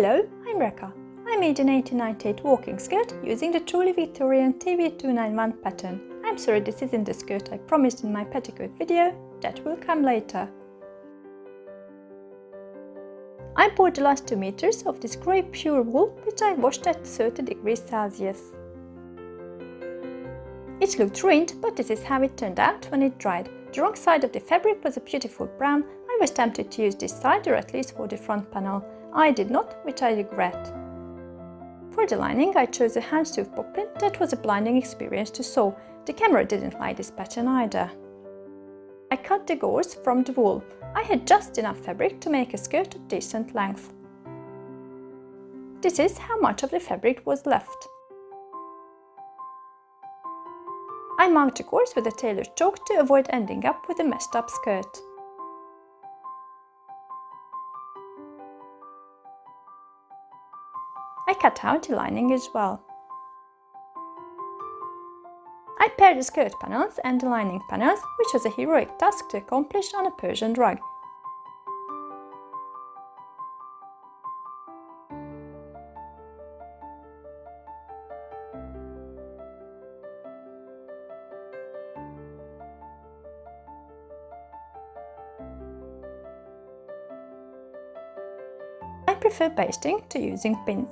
Hello, I'm Rekha. I made an 1898 walking skirt using the truly Victorian TV291 pattern. I'm sorry this isn't the skirt I promised in my petticoat video, that will come later. I bought the last 2 meters of this grey pure wool which I washed at 30 degrees Celsius. It looked ruined, but this is how it turned out when it dried. The wrong side of the fabric was a beautiful brown. I was tempted to use this side, or at least for the front panel. I did not, which I regret. For the lining I chose a hand-sewn poplin that was a blinding experience to sew. The camera didn't like this pattern either. I cut the gores from the wool. I had just enough fabric to make a skirt of decent length. This is how much of the fabric was left. I marked the gores with a tailor's chalk to avoid ending up with a messed up skirt. I cut out the lining as well. I paired the skirt panels and the lining panels, which was a heroic task to accomplish on a Persian rug. I prefer basting to using pins.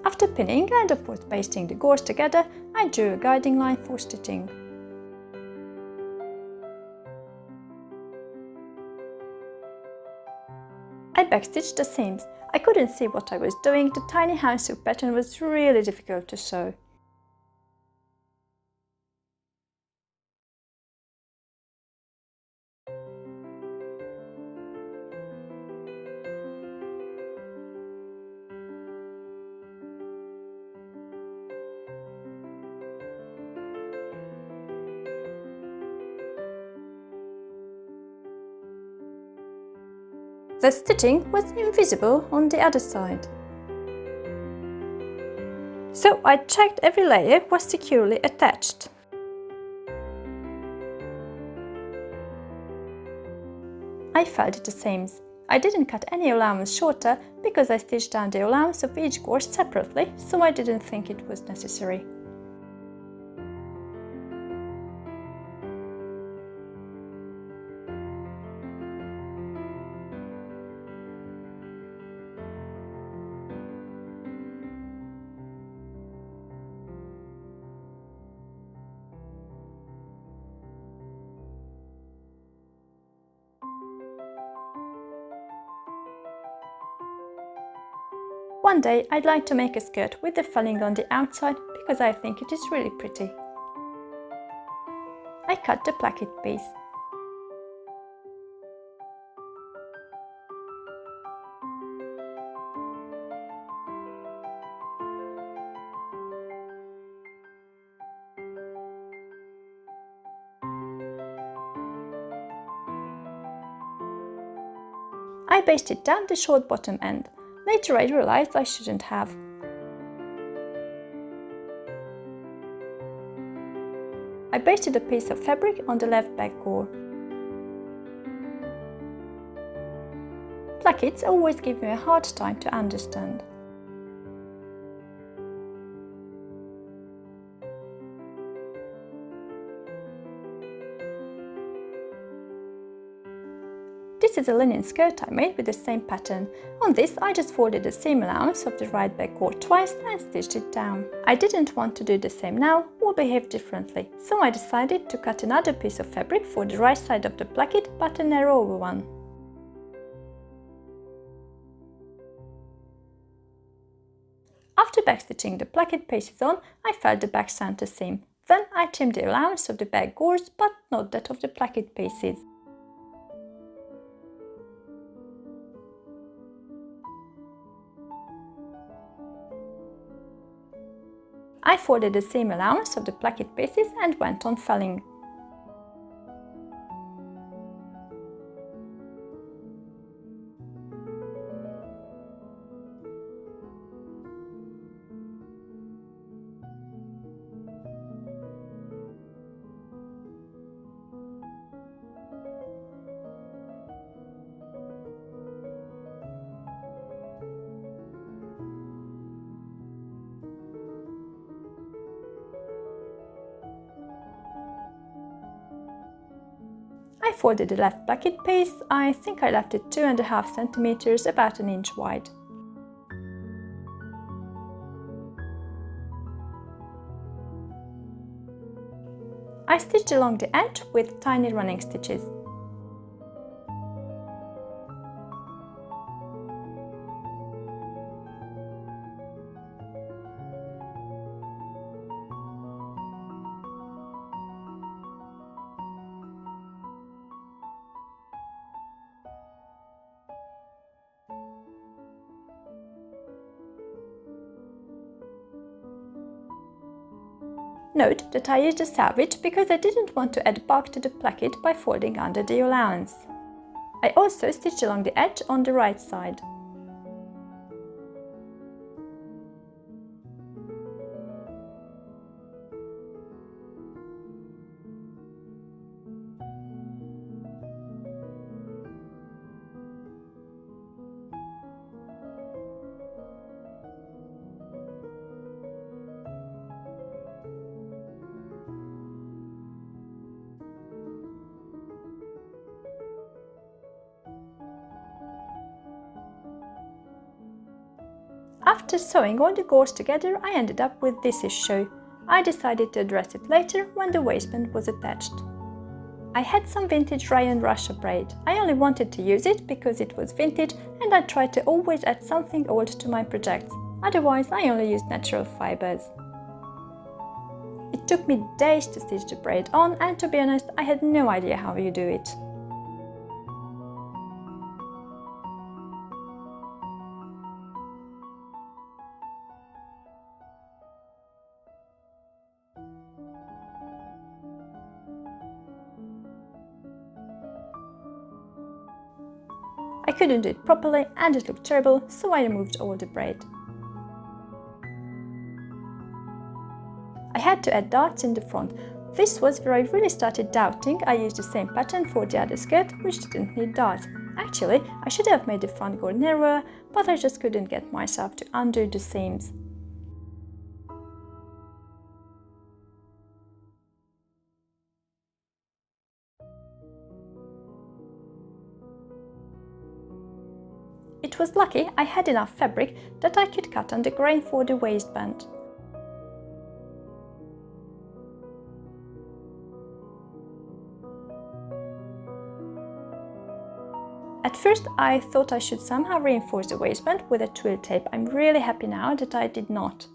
After pinning and of course pasting the gores together, I drew a guiding line for stitching. I backstitched the seams. I couldn't see what I was doing. The tiny hand-sewn pattern was really difficult to sew. The stitching was invisible on the other side. So I checked every layer was securely attached. I felted the seams. I didn't cut any allowance shorter because I stitched down the allowance of each gore separately, so I didn't think it was necessary. One day I'd like to make a skirt with the felling on the outside because I think it is really pretty. I cut the placket piece. I basted down the short bottom end. Later I realized I shouldn't have. I basted a piece of fabric on the left back gore. Plackets always give me a hard time to understand. This is a linen skirt I made with the same pattern. On this I just folded the seam allowance of the right back gore twice and stitched it down. I didn't want to do the same now or behave differently, so I decided to cut another piece of fabric for the right side of the placket, but a narrower one. After backstitching the placket pieces on, I felt the back center seam. Then I trimmed the allowance of the back gores, but not that of the placket pieces. I folded the seam allowance of the placket pieces and went on felling. I folded the left placket piece. I think I left it 2.5 centimeters, about an inch wide. I stitched along the edge with tiny running stitches. Note that I used a selvage because I didn't want to add bulk to the placket by folding under the allowance. I also stitched along the edge on the right side. After sewing all the gores together, I ended up with this issue. I decided to address it later when the waistband was attached. I had some vintage rayon Russia braid. I only wanted to use it because it was vintage and I tried to always add something old to my projects. Otherwise, I only used natural fibers. It took me days to stitch the braid on, and to be honest, I had no idea how you do it. I couldn't do it properly and it looked terrible, so I removed all the braid. I had to add darts in the front. This was where I really started doubting. I used the same pattern for the other skirt, which didn't need darts. Actually, I should have made the front gore narrower, but I just couldn't get myself to undo the seams. It was lucky I had enough fabric that I could cut on the grain for the waistband. At first I thought I should somehow reinforce the waistband with a twill tape. I'm really happy now that I did not.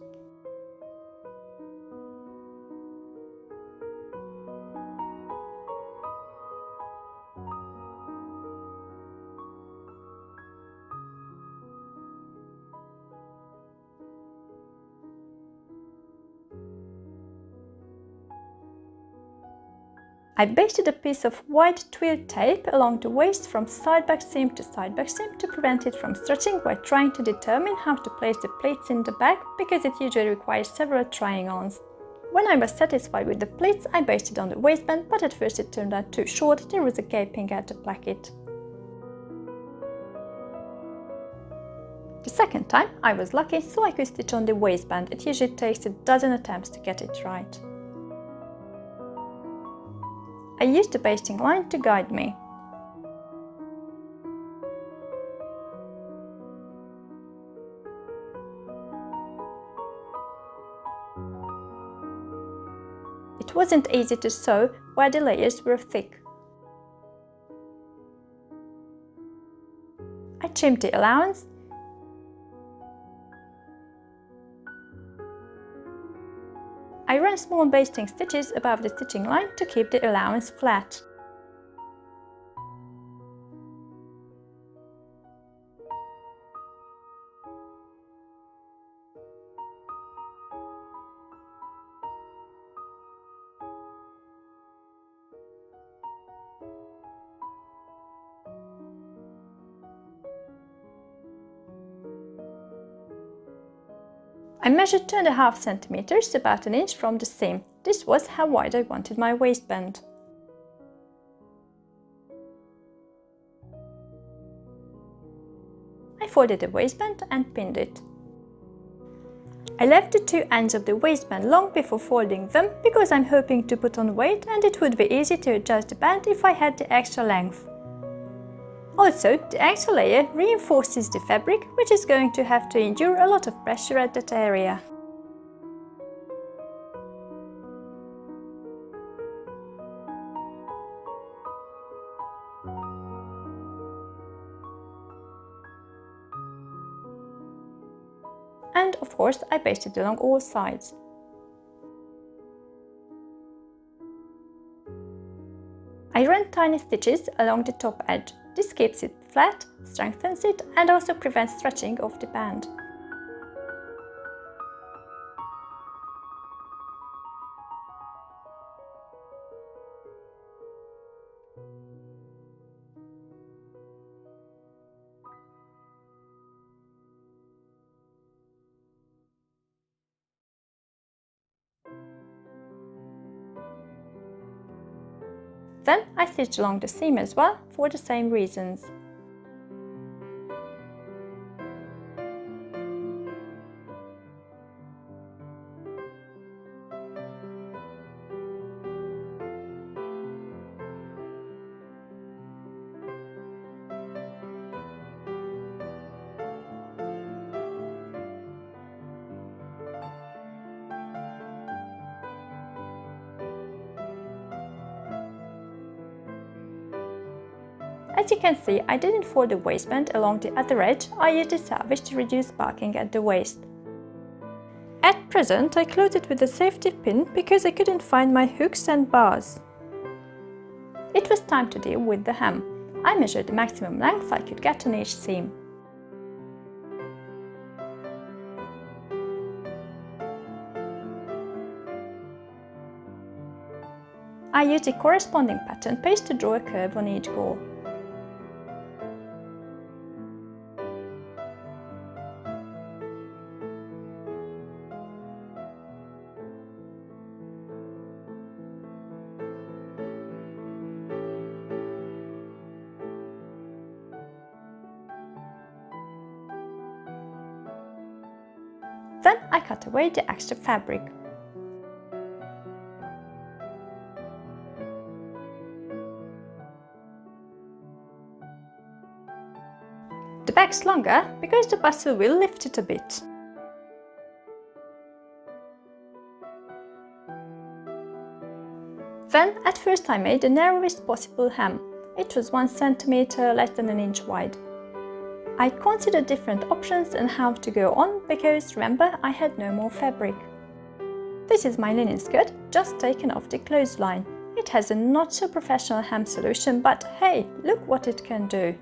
I basted a piece of white twill tape along the waist from side back seam to side back seam to prevent it from stretching while trying to determine how to place the pleats in the back, because it usually requires several trying ons. When I was satisfied with the pleats, I basted on the waistband, but at first it turned out too short. There was a gaping at the placket. The second time I was lucky, so I could stitch on the waistband. It usually takes a dozen attempts to get it right. I used the basting line to guide me. It wasn't easy to sew where the layers were thick. I trimmed the allowance. I ran small basting stitches above the stitching line to keep the allowance flat. I measured 2.5 centimeters, about an inch from the seam. This was how wide I wanted my waistband. I folded the waistband and pinned it. I left the two ends of the waistband long before folding them because I'm hoping to put on weight and it would be easy to adjust the band if I had the extra length. Also, the extra layer reinforces the fabric, which is going to have to endure a lot of pressure at that area. And of course, I basted along all sides. I ran tiny stitches along the top edge. This keeps it flat, strengthens it, and also prevents stretching of the band. Then I stitched along the seam as well for the same reasons. As you can see, I didn't fold the waistband along the other edge, I used the selvage to reduce bulking at the waist. At present, I close it with a safety pin because I couldn't find my hooks and bars. It was time to deal with the hem. I measured the maximum length I could get on each seam. I used the corresponding pattern paste to draw a curve on each gore. Then I cut away the extra fabric. The back's longer because the bustle will lift it a bit. Then at first I made the narrowest possible hem. It was 1 centimeter less than an inch wide. I considered different options and how to go on because, remember, I had no more fabric. This is my linen skirt, just taken off the clothesline. It has a not so professional hem solution, but hey, look what it can do.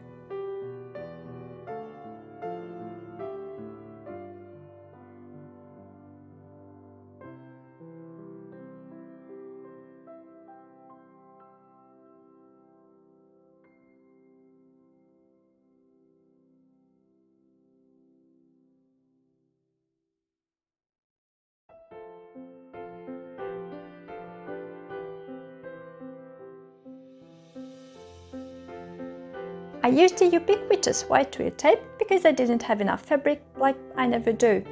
I used the ubiquitous white twill tape because I didn't have enough fabric, like I never do.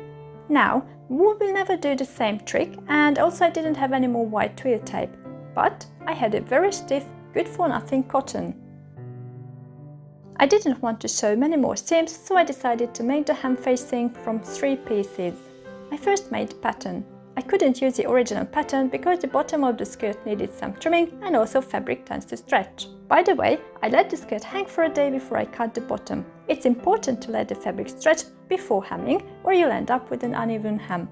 Now, wool will never do the same trick, and also I didn't have any more white twill tape, but I had a very stiff, good-for-nothing cotton. I didn't want to sew many more seams, so I decided to make the hem facing from 3 pieces. I first made the pattern. I couldn't use the original pattern because the bottom of the skirt needed some trimming and also fabric tends to stretch. By the way, I let the skirt hang for a day before I cut the bottom. It's important to let the fabric stretch before hemming or you'll end up with an uneven hem.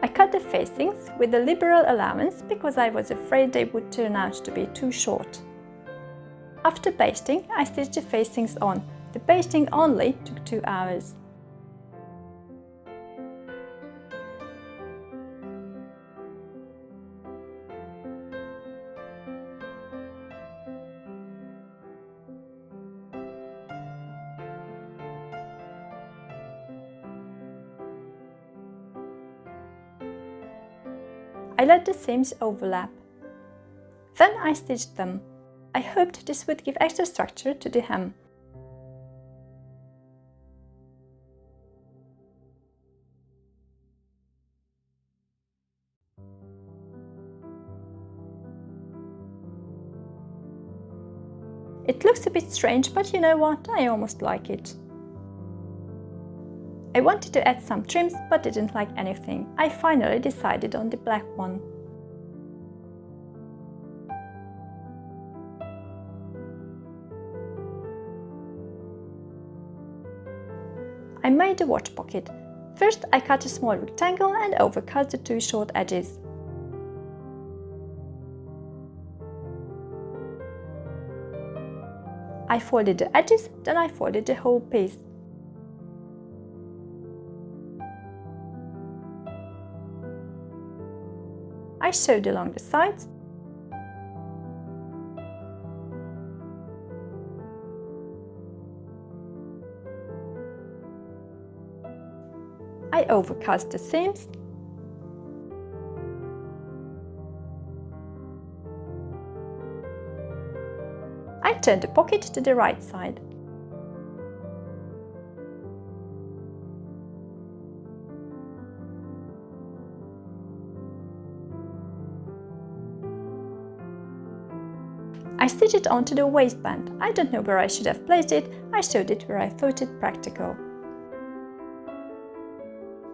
I cut the facings with a liberal allowance because I was afraid they would turn out to be too short. After basting, I stitched the facings on. The basting only took 2 hours. I let the seams overlap. Then I stitched them. I hoped this would give extra structure to the hem. It looks a bit strange, but you know what, I almost like it. I wanted to add some trims, but didn't like anything. I finally decided on the black one. I made a watch pocket. First I cut a small rectangle and overcut the two short edges. I folded the edges, then I folded the whole piece. I sewed along the sides. I overcast the seams. I turned the pocket to the right side. I stitched it onto the waistband. I don't know where I should have placed it, I sewed it where I thought it practical.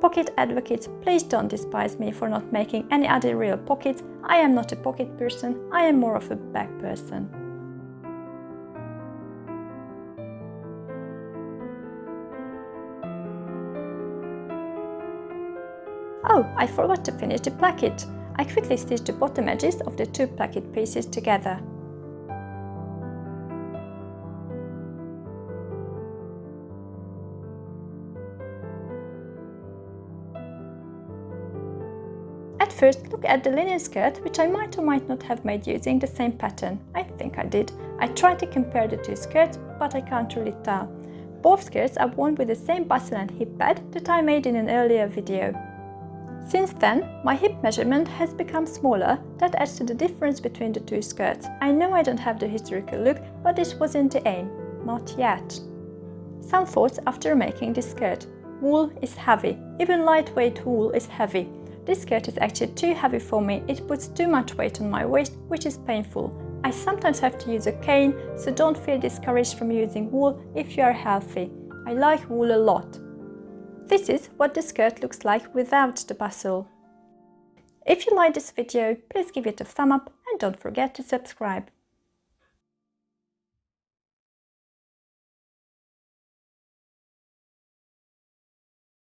Pocket advocates, please don't despise me for not making any other real pockets. I am not a pocket person, I am more of a bag person. Oh, I forgot to finish the placket. I quickly stitched the bottom edges of the two placket pieces together. At first, look at the linen skirt, which I might or might not have made using the same pattern. I think I did. I tried to compare the two skirts, but I can't really tell. Both skirts are worn with the same bustle and hip pad that I made in an earlier video. Since then, my hip measurement has become smaller. That adds to the difference between the two skirts. I know I don't have the historical look, but this wasn't the aim. Not yet. Some thoughts after making this skirt. Wool is heavy. Even lightweight wool is heavy. This skirt is actually too heavy for me. It puts too much weight on my waist, which is painful. I sometimes have to use a cane, so don't feel discouraged from using wool if you are healthy. I like wool a lot. This is what the skirt looks like without the bustle. If you like this video, please give it a thumb up and don't forget to subscribe.